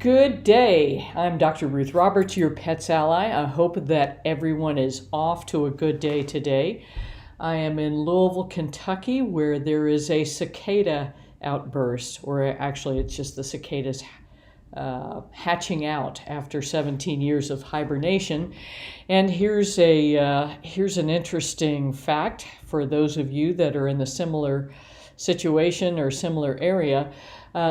Good day. I'm Dr. Ruth Roberts, your pet's ally. I hope that everyone is off to a good day today. I am in Louisville, Kentucky, where there is a cicada outburst, or actually it's just the cicadas hatching out after 17 years of hibernation. And here's an interesting fact for those of you that are in the similar situation or similar area.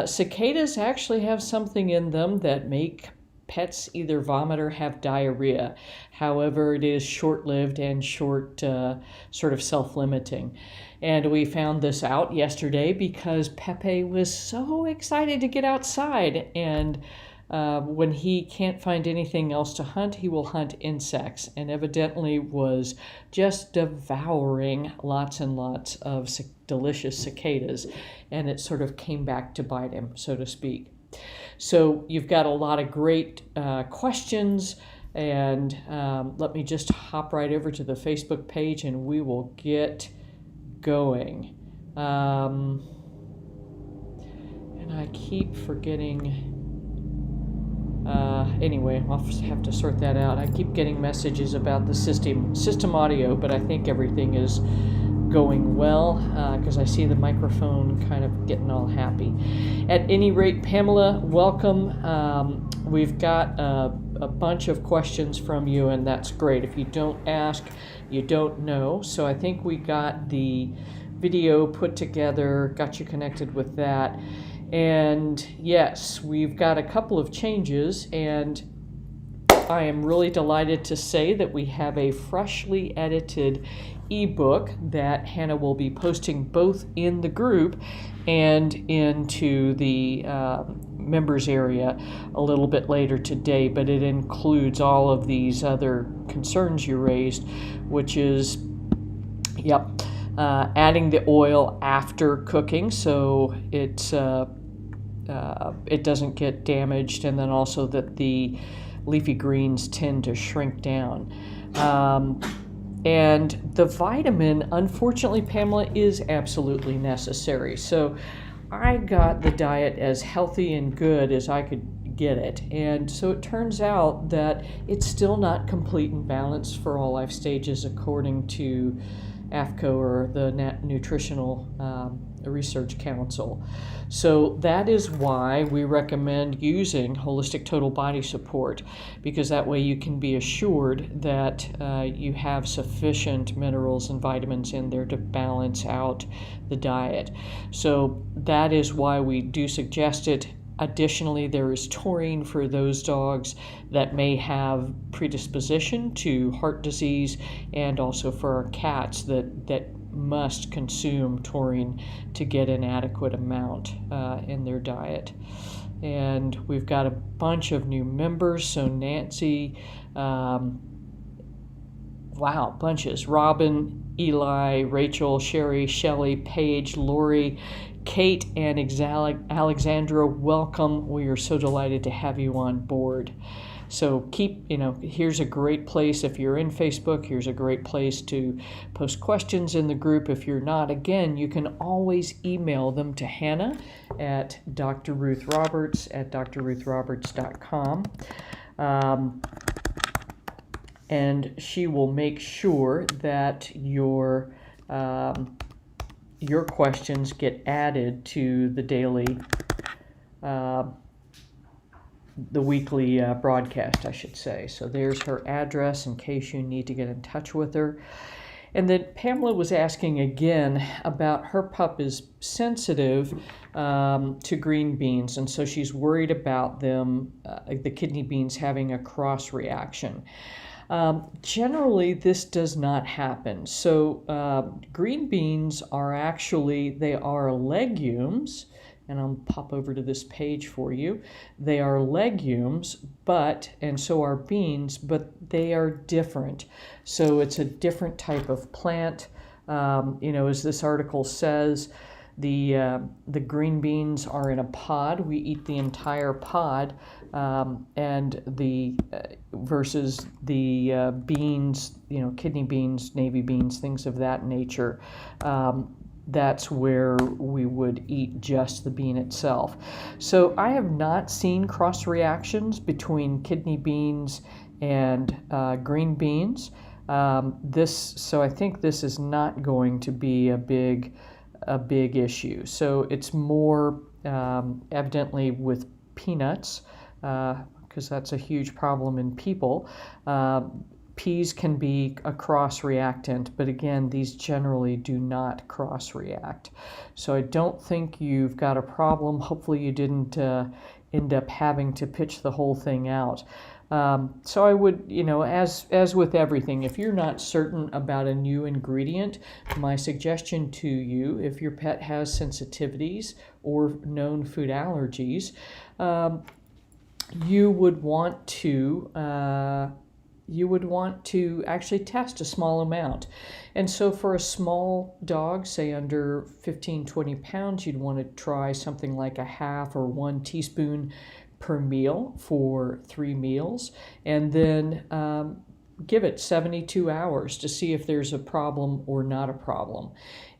Cicadas actually have something in them that make pets either vomit or have diarrhea. However, it is short-lived and sort of self-limiting. And we found this out yesterday because Pepe was so excited to get outside. And when he can't find anything else to hunt, he will hunt insects, and evidently was just devouring lots and lots of delicious cicadas, and it sort of came back to bite him, so to speak. So you've got a lot of great questions, and let me just hop right over to the Facebook page and we will get going. And I keep forgetting. Anyway, I'll have to sort that out. I keep getting messages about the system audio, but I think everything is going well because I see the microphone kind of getting all happy. At any rate, Pamela, welcome. We've got a bunch of questions from you, and that's great. If you don't ask, you don't know. So I think we got the video put together, got you connected with that. And yes, we've got a couple of changes, and I am really delighted to say that we have a freshly edited ebook that Hannah will be posting both in the group and into the members area a little bit later today, but it includes all of these other concerns you raised, which is, adding the oil after cooking so it doesn't get damaged, and then also that the leafy greens tend to shrink down. And the vitamin, unfortunately, Pamela, is absolutely necessary. So I got the diet as healthy and good as I could get it. And so it turns out that it's still not complete and balanced for all life stages according to AFCO, or the Nutritional Research Council. So that is why we recommend using holistic total body support, because that way you can be assured that you have sufficient minerals and vitamins in there to balance out the diet. So that is why we do suggest it. Additionally, there is taurine for those dogs that may have predisposition to heart disease, and also for our cats that must consume taurine to get an adequate amount in their diet. And we've got a bunch of new members. So Nancy, bunches. Robin, Eli, Rachel, Sherry, Shelley, Paige, Lori, Kate, and Alexandra, welcome. We are so delighted to have you on board. So here's a great place. If you're in Facebook, here's a great place to post questions in the group. If you're not, again, you can always email them to Hannah at drruthroberts@drruthroberts.com. And she will make sure that your questions get added to the daily, the weekly broadcast, I should say. So there's her address in case you need to get in touch with her. And then Pamela was asking again about her pup is sensitive to green beans, and so she's worried about them, the kidney beans, having a cross reaction. Generally, this does not happen. So green beans are they are legumes, and I'll pop over to this page for you. They are legumes, and so are beans, but they are different. So it's a different type of plant. As this article says, the green beans are in a pod. We eat the entire pod, and versus the beans, kidney beans, navy beans, things of that nature. that's where we would eat just the bean itself. So I have not seen cross reactions between kidney beans and green beans. So I think this is not going to be a big issue. So it's more evidently with peanuts, because that's a huge problem in people. Peas can be a cross-reactant, but again, these generally do not cross-react. So I don't think you've got a problem. Hopefully you didn't end up having to pitch the whole thing out. So I would, as with everything, if you're not certain about a new ingredient, my suggestion to you, if your pet has sensitivities or known food allergies, you would want to actually test a small amount. And so for a small dog, say under 15-20 pounds, you'd want to try something like a half or 1 teaspoon per meal for 3 meals, and then give it 72 hours to see if there's a problem or not a problem.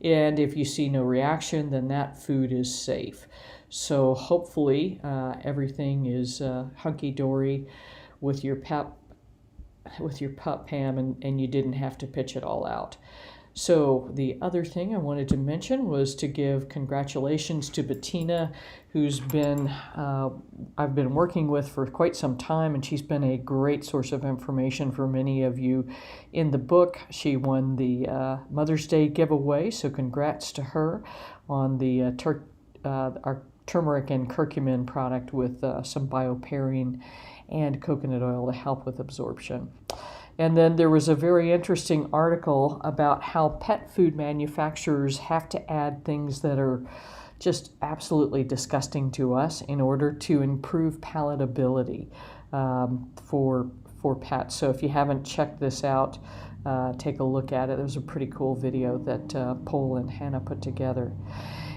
And if you see no reaction, then that food is safe. So hopefully everything is hunky-dory with your pup, Pam, and you didn't have to pitch it all out. So the other thing I wanted to mention was to give congratulations to Bettina, who's been I've been working with for quite some time, and she's been a great source of information for many of you. In the book, she won the Mother's Day giveaway, so congrats to her on the our turmeric and curcumin product with some bioperine and coconut oil to help with absorption. And then there was a very interesting article about how pet food manufacturers have to add things that are just absolutely disgusting to us in order to improve palatability for pets. So if you haven't checked this out, take a look at it. It was a pretty cool video that Paul and Hannah put together.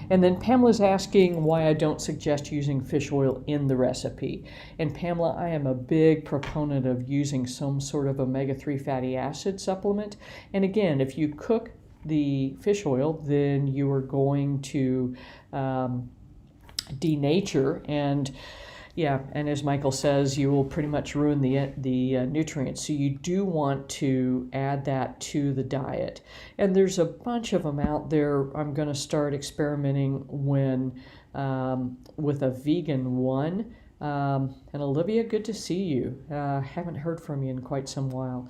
And then Pamela's asking why I don't suggest using fish oil in the recipe. And Pamela, I am a big proponent of using some sort of omega-3 fatty acid supplement. And again, if you cook the fish oil, then you are going to denature, and as Michael says, you will pretty much ruin the nutrients. So you do want to add that to the diet. And there's a bunch of them out there. I'm going to start experimenting with a vegan one. And Olivia, good to see you. Haven't heard from you in quite some while.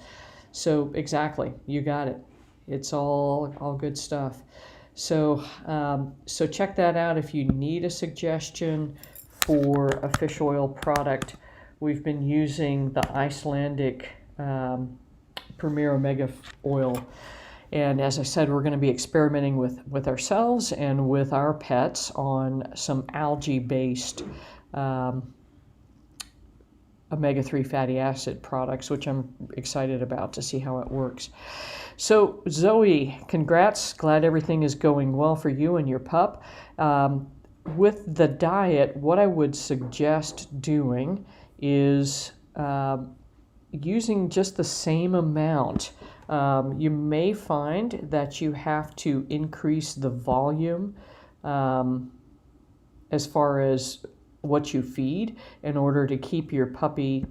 So exactly, you got it. It's all good stuff. So check that out if you need a suggestion for a fish oil product. We've been using the Icelandic Premier Omega oil. And as I said, we're going to be experimenting with ourselves and with our pets on some algae-based omega-3 fatty acid products, which I'm excited about to see how it works. So Zoe, congrats. Glad everything is going well for you and your pup. With the diet, what I would suggest doing is using just the same amount. You may find that you have to increase the volume as far as what you feed in order to keep your puppy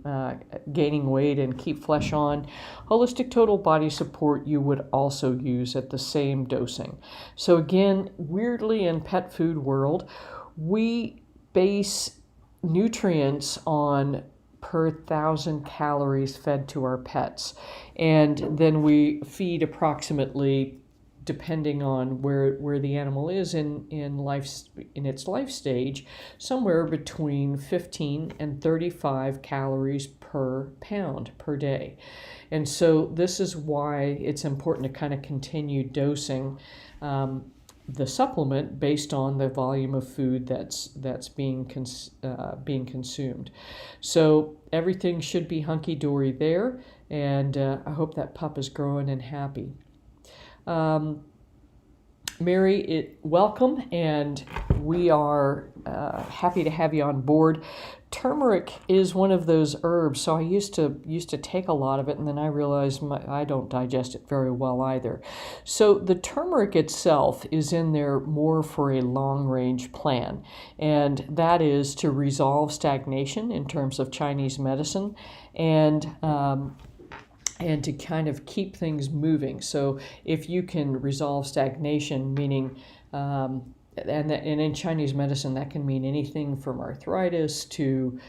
gaining weight and keep flesh on. Holistic Total Body Support you would also use at the same dosing. So again, weirdly in pet food world, we base nutrients on per 1,000 calories fed to our pets, and then we feed approximately, depending on where the animal is in its life stage, somewhere between 15 and 35 calories per pound per day. And so this is why it's important to kind of continue dosing the supplement based on the volume of food that's being consumed. So everything should be hunky-dory there, and I hope that pup is growing and happy. Mary, welcome, and we are happy to have you on board. Turmeric is one of those herbs, so I used to take a lot of it, and then I realized I don't digest it very well either. So the turmeric itself is in there more for a long-range plan, and that is to resolve stagnation in terms of Chinese medicine, and to kind of keep things moving. So if you can resolve stagnation, meaning, and in Chinese medicine, that can mean anything from arthritis to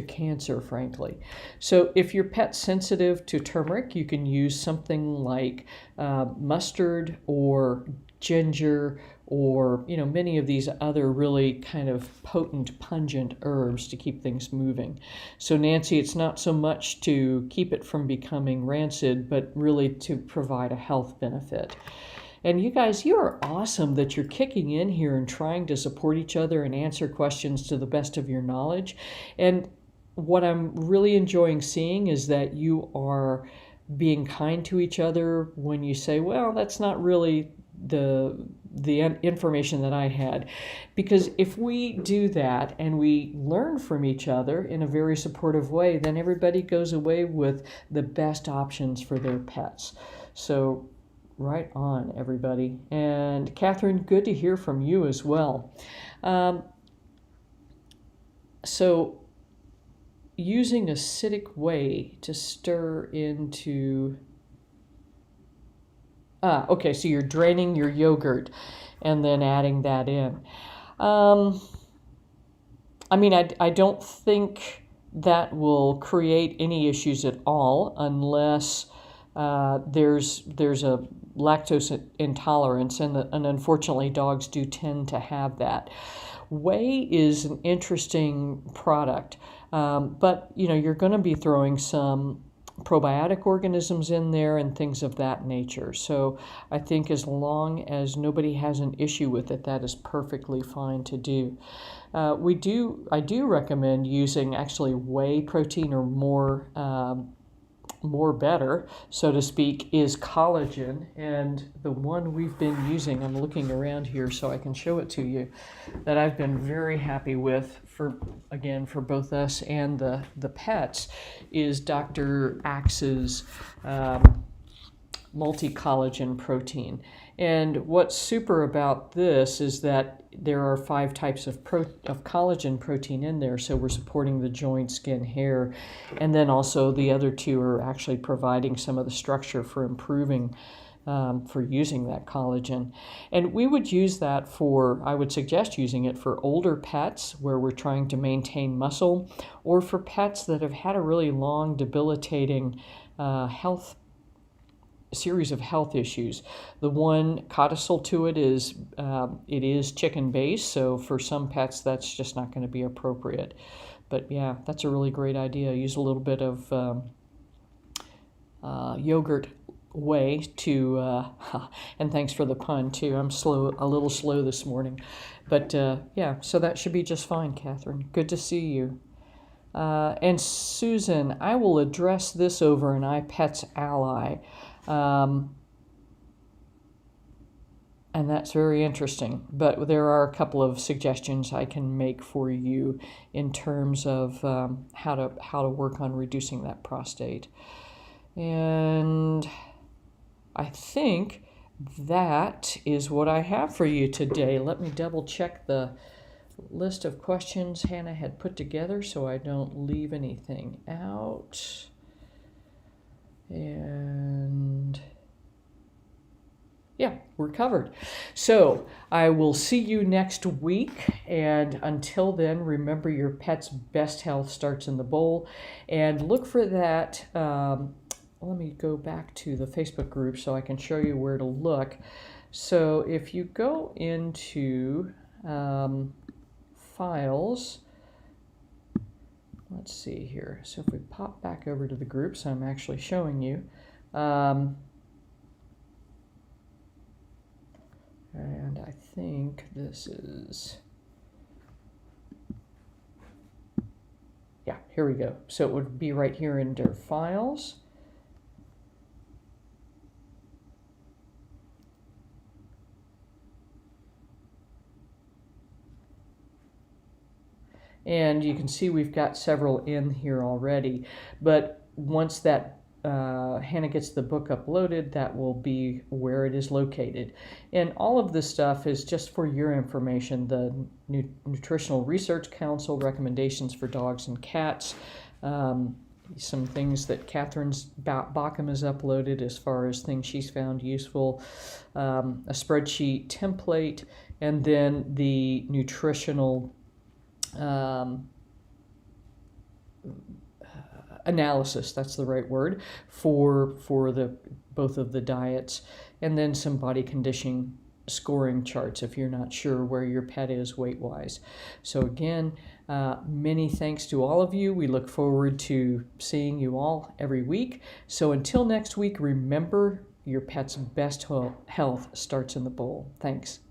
cancer, frankly. So if your pet's sensitive to turmeric, you can use something like mustard or ginger, or many of these other really kind of potent, pungent herbs to keep things moving. So Nancy, it's not so much to keep it from becoming rancid, but really to provide a health benefit. And you guys, you are awesome that you're kicking in here and trying to support each other and answer questions to the best of your knowledge. And what I'm really enjoying seeing is that you are being kind to each other when you say, well, that's not really the information that I had. Because if we do that and we learn from each other in a very supportive way, then everybody goes away with the best options for their pets. So right on, everybody. And Catherine, good to hear from you as well. So using acidic whey to stir into... okay, so you're draining your yogurt and then adding that in. I mean, I don't think that will create any issues at all unless there's a lactose intolerance, and unfortunately dogs do tend to have that. Whey is an interesting product, but you're going to be throwing some probiotic organisms in there and things of that nature. So I think as long as nobody has an issue with it, that is perfectly fine to do. I do recommend using actually whey protein, or more better, so to speak, is collagen. And the one we've been using, I'm looking around here so I can show it to you, that I've been very happy with for both us and the pets, is Dr. Axe's multi-collagen protein. And what's super about this is that there are 5 types of collagen protein in there, so we're supporting the joint, skin, hair, and then also the other 2 are actually providing some of the structure for improving, for using that collagen. And we would use that I would suggest using it for older pets where we're trying to maintain muscle, or for pets that have had a really long, debilitating series of health issues. The one codicil to it is chicken based, so for some pets that's just not going to be appropriate. But yeah, that's a really great idea. Use a little bit of yogurt whey to and thanks for the pun too. I'm a little slow this morning, but yeah, so that should be just fine, Catherine. Good to see you. And Susan, I will address this over an iPets Ally. And that's very interesting, but there are a couple of suggestions I can make for you in terms of how to work on reducing that prostate. And I think that is what I have for you today. Let me double check the list of questions Hannah had put together so I don't leave anything out. And yeah, we're covered. So I will see you next week. And until then, remember, your pet's best health starts in the bowl. And look for that. Let me go back to the Facebook group so I can show you where to look. So if you go into files, let's see here. So if we pop back over to the groups, I'm actually showing you. And I think this is, yeah, here we go. So it would be right here under files. And you can see we've got several in here already, but once that Hannah gets the book uploaded, that will be where it is located. And all of this stuff is just for your information. The Nutritional Research Council recommendations for dogs and cats, some things that Catherine's Bockham has uploaded as far as things she's found useful, a spreadsheet template, and then the nutritional analysis, that's the right word, for the both of the diets, and then some body conditioning scoring charts if you're not sure where your pet is weight-wise. So again, many thanks to all of you. We look forward to seeing you all every week. So until next week, remember, your pet's best health starts in the bowl. Thanks.